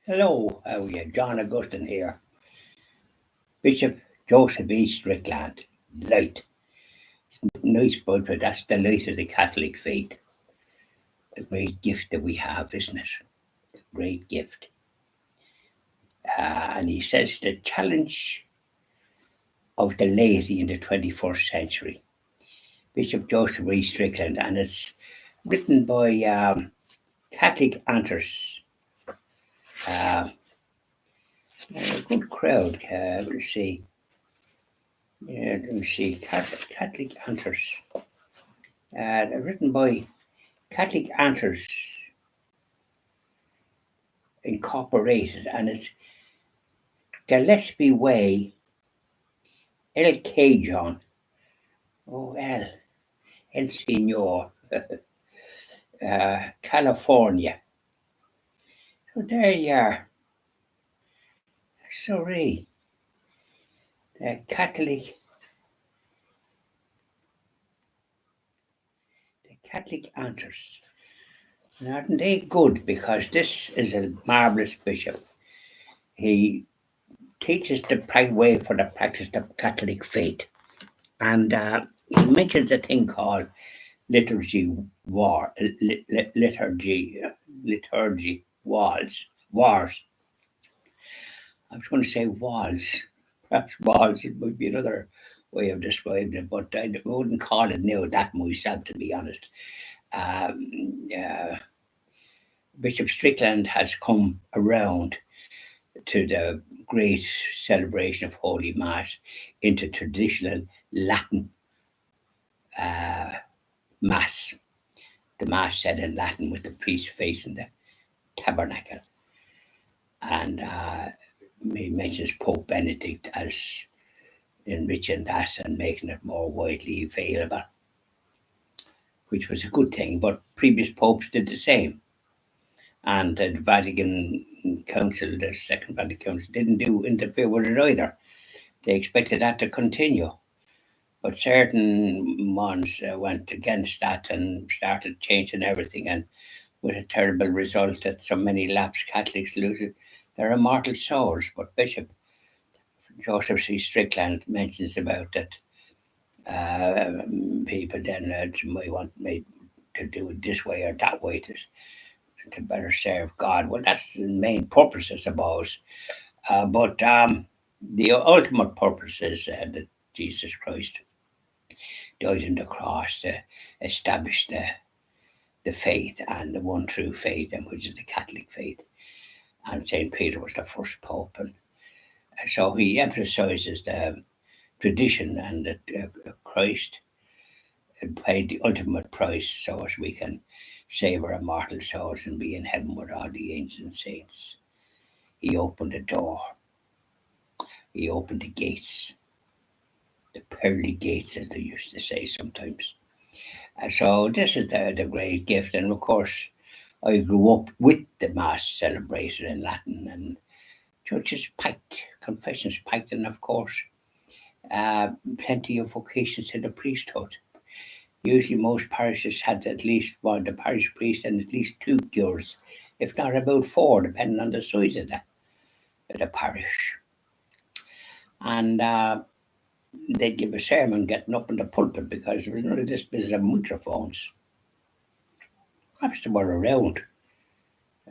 Hello, how are you? John Augustine here. Bishop Joseph E. Strickland. Light. Nice bud, but that's the light of the Catholic faith. The great gift that we have, isn't it? The great gift. And he says the challenge of the laity in the 21st century. Bishop Joseph E. Strickland, and it's written by Catholic Anthers. A good crowd. Let's see. Let me see. Catholic Anthers. Written by Catholic Anthers Incorporated, and it's Gillespie Way, El Cajon, El Senor, California. So there you are. Sorry, the Catholic Anthers. And aren't they good? Because this is a marvelous bishop. He teaches the right way for the practice of Catholic faith. And he mentions a thing called liturgy wars. I was going to say walls. Perhaps walls, it might be another way of describing it, but I wouldn't call it now that myself, to be honest. Bishop Strickland has come around to the great celebration of Holy Mass into traditional Latin Mass. The Mass said in Latin with the priest facing the tabernacle. And he mentions Pope Benedict as enriching that and making it more widely available, which was a good thing. But previous popes did the same. And the Vatican Council, the Second Vatican Council, didn't interfere with it either. They expected that to continue. But certain ones went against that and started changing everything, and with a terrible result that so many lapsed Catholics lose their immortal souls. But Bishop Joseph C. Strickland mentions about that people then might want me to do it this way or that way to better serve God. Well, that's the main purpose, I suppose. But the ultimate purpose is that Jesus Christ died on the cross to establish the faith and the one true faith, and which is the Catholic faith. And St. Peter was the first pope. And so he emphasizes the tradition and that Christ paid the ultimate price so as we can save our immortal souls and be in heaven with all the angels and saints. He opened the door. He opened the gates, the pearly gates, as they used to say sometimes. And so this is the great gift. And of course, I grew up with the Mass celebrated in Latin and churches packed, confessions packed, and of course, plenty of vocations to the priesthood. Usually, most parishes had at least one, the parish priest, and at least two cures, if not about four, depending on the size of the parish. And they'd give a sermon getting up in the pulpit because there was none of this business of microphones. Perhaps they were around.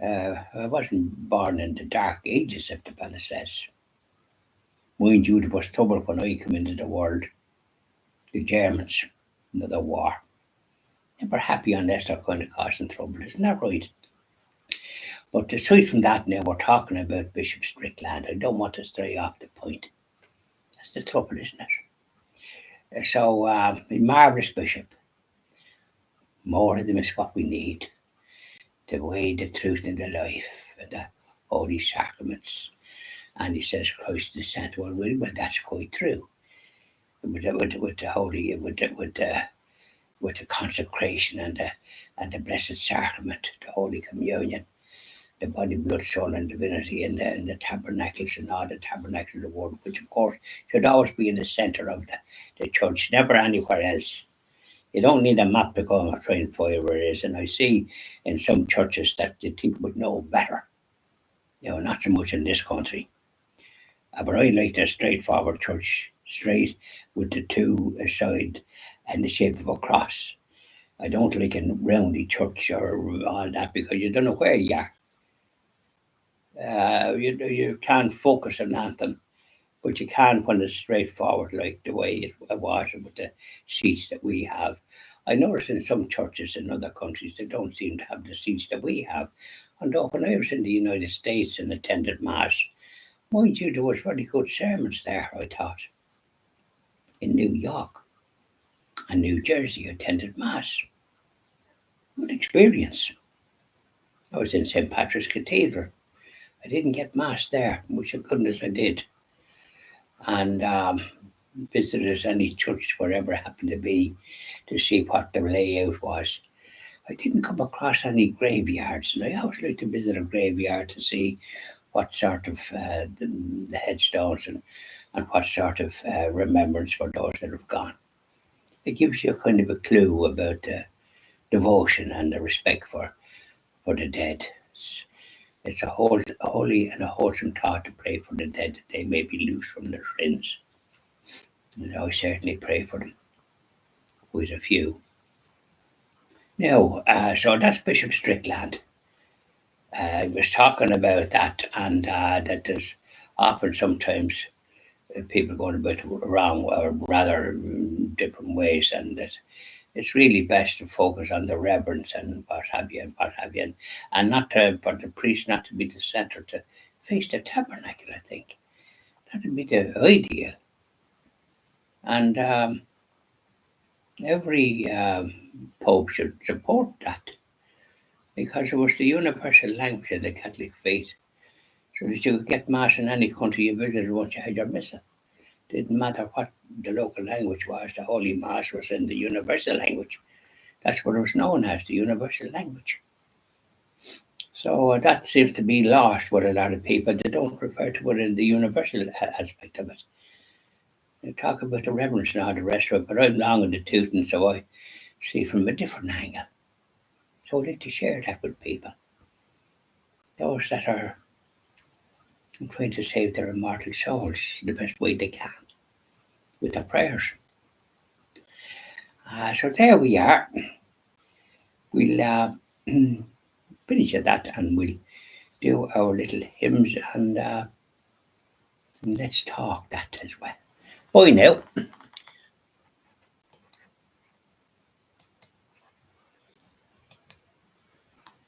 I wasn't born in the dark ages, if the fella says. Mind you, there was trouble when I came into the world. The Germans, another war. Never happy unless they're kind of causing trouble, isn't that right? But aside from that, now we're talking about Bishop Strickland. I don't want to stray off the point. That's the trouble, isn't it? So, a marvellous bishop. More of them is what we need. The way, the truth, and the life, and the holy sacraments. And he says Christ is sent. Well, that's quite true. With the holy, with the consecration and the blessed sacrament, the Holy Communion, the body, blood, soul, and divinity, and the tabernacles and all the tabernacles of the world, which of course should always be in the centre of the church, never anywhere else. You don't need a map to go and try and find where it is. And I see in some churches that you think would know better. not so much in this country. But I like the straightforward church, straight with the two aside and the shape of a cross. I don't like a roundy church or all that because you don't know where you are. You can't focus on anything, but you can when it's straightforward like the way it was with the seats that we have. I notice in some churches in other countries they don't seem to have the seats that we have. Although when I was in the United States and attended Mass, mind you, there was very good sermons there, I thought. In New York and New Jersey, I attended Mass. Good experience. I was in St. Patrick's Cathedral. I didn't get Mass there, which of goodness I did. And visited any church wherever it happened to be to see what the layout was. I didn't come across any graveyards, and I always like to visit a graveyard to see what sort of the headstones and what sort of remembrance for those that have gone. It gives you kind of a clue about the devotion and the respect for the dead. It's a holy and a wholesome thought to pray for the dead that they may be loosed from their sins. And I certainly pray for them with a few. Now, so that's Bishop Strickland. I was talking about that, and that there's often sometimes people going about wrong or rather different ways, and that it's really best to focus on the reverence and what have you and what have you, and not to, for the priest not to be the centre, to face the tabernacle. I think that would be the ideal, and every pope should support that because it was the universal language of the Catholic faith. So that you could get Mass in any country you visited once you had your Missa. Didn't matter what the local language was, the Holy Mass was in the universal language. That's what it was known as, the universal language. So that seems to be lost with a lot of people. They don't refer to it in the universal aspect of it. They talk about the reverence and all the rest of it, but I'm long in the tooth, and so I see from a different angle. So I'd like to share that with people. Those that are trying to save their immortal souls the best way they can with their prayers. So there we are. We'll finish at that and we'll do our little hymns and let's talk that as well. Bye now.